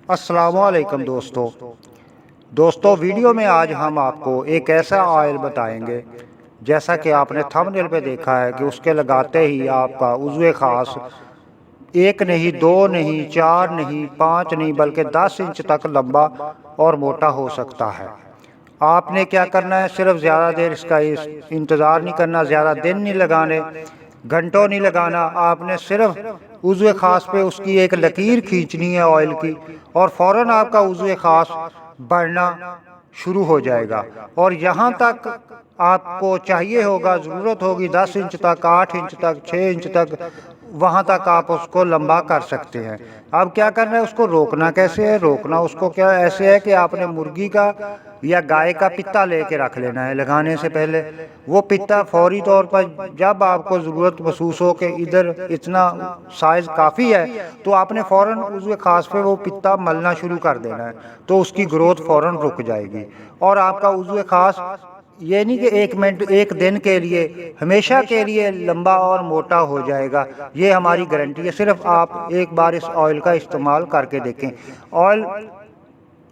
السلام علیکم دوستو ویڈیو میں آج ہم آپ کو ایک ایسا آئل بتائیں گے جیسا کہ آپ نے تھمبنیل پہ دیکھا ہے کہ اس کے لگاتے ہی آپ کا عضو خاص ایک نہیں، دو نہیں، چار نہیں، پانچ نہیں بلکہ 10 انچ تک لمبا اور موٹا ہو سکتا ہے۔ آپ نے کیا کرنا ہے، صرف زیادہ دیر اس کا انتظار نہیں کرنا، زیادہ دن نہیں لگانے، گھنٹوں نہیں لگانا۔ آپ نے صرف عضو خاص پہ اس کی ایک لکیر کھینچنی ہے آئل کی، اور فوراً آپ کا عضو خاص بڑھنا شروع ہو جائے گا۔ اور یہاں تک آپ کو چاہیے ہوگا، ضرورت ہوگی 10 انچ تک، 8 انچ تک، 6 انچ تک، وہاں تک آپ اس کو لمبا کر سکتے ہیں۔ اب کیا کرنا ہے، اس کو روکنا کیسے ہے؟ روکنا اس کو کیا ایسے ہے کہ آپ نے مرغی کا یا گائے کا پتا لے کے رکھ لینا ہے لگانے سے پہلے۔ وہ پتا فوری طور پر جب آپ کو ضرورت محسوس ہو کہ ادھر اتنا سائز کافی ہے، تو آپ نے فوراً عضو خاص پہ وہ پتا ملنا شروع کر دینا ہے، تو اس کی گروتھ فوراً رک جائے گی، اور آپ کا عضو خاص یہ نہیں کہ 1 منٹ 1 دن کے لیے، ہمیشہ کے لیے لمبا اور موٹا ہو جائے گا۔ یہ ہماری گارنٹی ہے۔ صرف آپ ایک بار اس آئل کا استعمال کر کے دیکھیں۔ آئل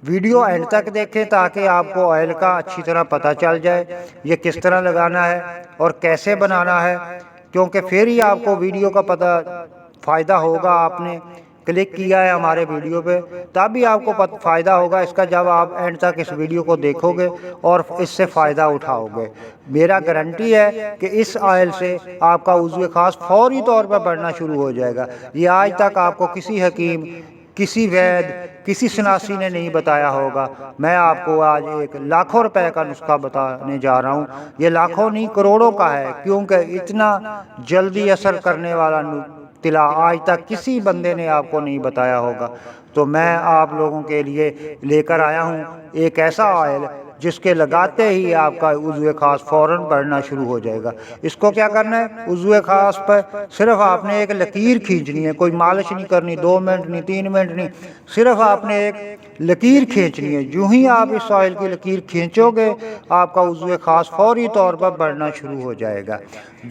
ویڈیو اینڈ تک دیکھیں تاکہ آپ کو آئل کا اچھی طرح پتہ چل جائے یہ کس طرح لگانا ہے اور کیسے بنانا ہے، کیونکہ پھر ہی آپ کو ویڈیو کا فائدہ ہوگا۔ آپ نے کلک کیا ہے ہمارے ویڈیو پہ، تب بھی آپ کو فائدہ ہوگا اس کا جب آپ اینڈ تک اس ویڈیو کو دیکھو گے اور اس سے فائدہ اٹھاؤ گے۔ میرا گارنٹی ہے کہ اس آئل سے آپ کا عضو خاص فوری طور پر بڑھنا شروع ہو جائے گا۔ یہ آج تک آپ کو کسی حکیم، کسی وید، کسی سناسی نے نہیں بتایا ہوگا۔ میں آپ کو آج ایک لاکھوں روپے کا نسخہ بتانے جا رہا ہوں۔ یہ لاکھوں نہیں، کروڑوں کا ہے، کیونکہ اتنا جلدی اثر کرنے والا طلا آج تک کسی بندے نے آپ کو نہیں بتایا ہوگا۔ تو میں آپ لوگوں کے لیے لے کر آیا ہوں ایک ایسا آئل جس کے لگاتے ہی آپ کا عضو خاص فوراً بڑھنا شروع ہو جائے گا۔ اس کو کیا کرنا ہے، عضو خاص پر صرف آپ نے ایک لکیر کھینچنی ہے، کوئی مالش نہیں کرنی، 2 منٹ نہیں، 3 منٹ نہیں، صرف آپ نے ایک لکیر کھینچنی ہے۔ جو ہی آپ اس آئل کی لکیر کھینچو گے، آپ کا عضو خاص فوری طور پر بڑھنا شروع ہو جائے گا۔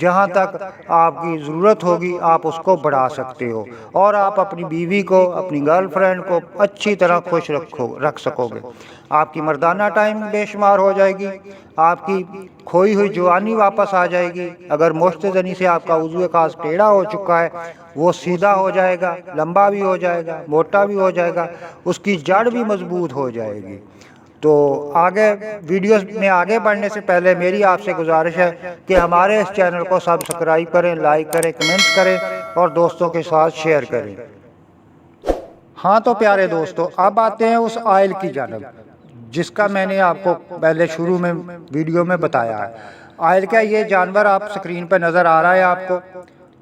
جہاں تک آپ کی ضرورت ہوگی آپ اس کو بڑھا سکتے ہو، اور آپ اپنی بیوی کو، اپنی گرل فرینڈ کو اچھی طرح خوش رکھ سکو گے۔ آپ کی مردانہ ٹائم بے شمار ہو جائے گی، آپ کی کھوئی ہوئی جوانی واپس آ جائے گی۔ اگر مشت زنی سے آپ کا عضو خاص ٹیڑھا ہو چکا ہے، وہ سیدھا ہو جائے گا، لمبا بھی ہو جائے گا، موٹا بھی ہو جائے گا، اس کی جڑ بھی مضبوط ہو جائے گی۔ تو آگے ویڈیوز میں آگے بڑھنے سے پہلے میری آپ سے گزارش ہے کہ ہمارے اس چینل کو سبسکرائب کریں، لائک کریں، کمنٹ کریں اور دوستوں کے ساتھ شیئر کریں۔ ہاں تو پیارے دوستو، اب آتے ہیں اس آئل کی جانب جس کا میں نے آپ کو پہلے شروع میں ویڈیو میں بتایا ہے۔ آئل کا یہ جانور آپ سکرین پہ نظر آ رہا ہے آپ کو،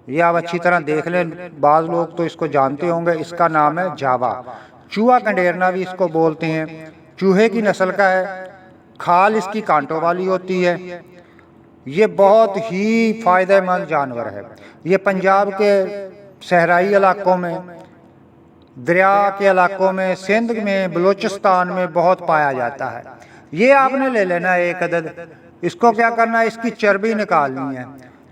یہ آپ اچھی طرح دیکھ لیں، بعض لوگ تو اس کو جانتے ہوں گے۔ اس کا نام ہے جاوا، چوہا کنڈیرنا بھی اس کو بولتے ہیں۔ چوہے کی نسل کا ہے، کھال اس کی کانٹوں والی ہوتی ہے۔ یہ بہت ہی فائدہ مند جانور ہے۔ یہ پنجاب کے صحرائی علاقوں میں، دریا کے علاقوں میں، سندھ میں، بلوچستان میں بہت پایا جاتا ہے۔ یہ آپ نے لے لینا ہے 1 عدد۔ اس کو کیا کرنا ہے، اس کی چربی نکالنی ہے۔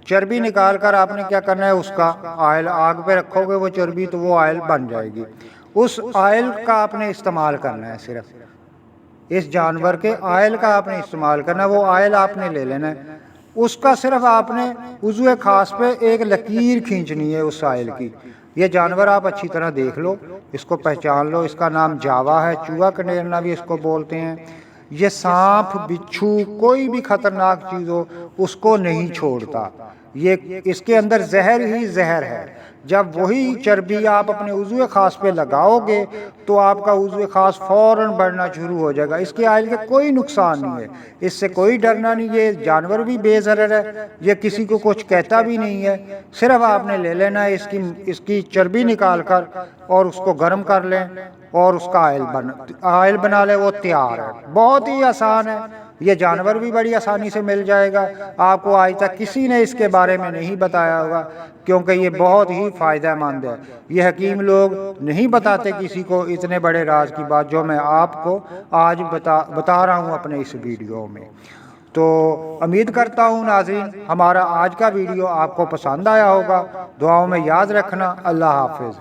چربی نکال کر آپ نے کیا کرنا ہے، اس کا آئل آگ پہ رکھو گے وہ چربی، تو وہ آئل بن جائے گی۔ اس آئل کا آپ نے استعمال کرنا ہے، صرف اس جانور کے آئل کا آپ نے استعمال کرنا ہے۔ وہ آئل آپ نے لے لینا ہے، اس کا صرف آپ نے عضو خاص پہ ایک لکیر کھینچنی ہے اس آئل کی۔ یہ جانور آپ اچھی طرح دیکھ لو، اس کو پہچان لو۔ اس کا نام جاوا ہے، چوہا کنڈیرنا بھی اس کو بولتے ہیں۔ یہ سانپ، بچھو، کوئی بھی خطرناک چیز ہو اس کو نہیں چھوڑتا۔ یہ اس کے اندر زہر ہی زہر ہے۔ جب وہی چربی آپ اپنے عضو خاص پہ لگاؤ گے تو آپ کا عضو خاص فوراً بڑھنا شروع ہو جائے گا۔ اس کے آئل کے کوئی نقصان نہیں ہے، اس سے کوئی ڈرنا نہیں۔ یہ جانور بھی بے ضرر ہے، یہ کسی کو کچھ کہتا بھی نہیں ہے۔ صرف آپ نے لے لینا ہے اس کی چربی نکال کر اور اس کو گرم کر لیں اور اس کا آئل بنا لیں، وہ تیار ہے۔ بہت ہی آسان ہے، یہ جانور بھی بڑی آسانی سے مل جائے گا۔ آپ کو آج تک کسی نے اس کے بارے میں نہیں بتایا ہوگا، کیونکہ یہ بہت ہی فائدہ مند ہے۔ یہ حکیم لوگ نہیں بتاتے کسی کو اتنے بڑے راز کی بات جو میں آپ کو آج بتا رہا ہوں اپنے اس ویڈیو میں۔ تو امید کرتا ہوں ناظرین ہمارا آج کا ویڈیو آپ کو پسند آیا ہوگا۔ دعاؤں میں یاد رکھنا۔ اللہ حافظ۔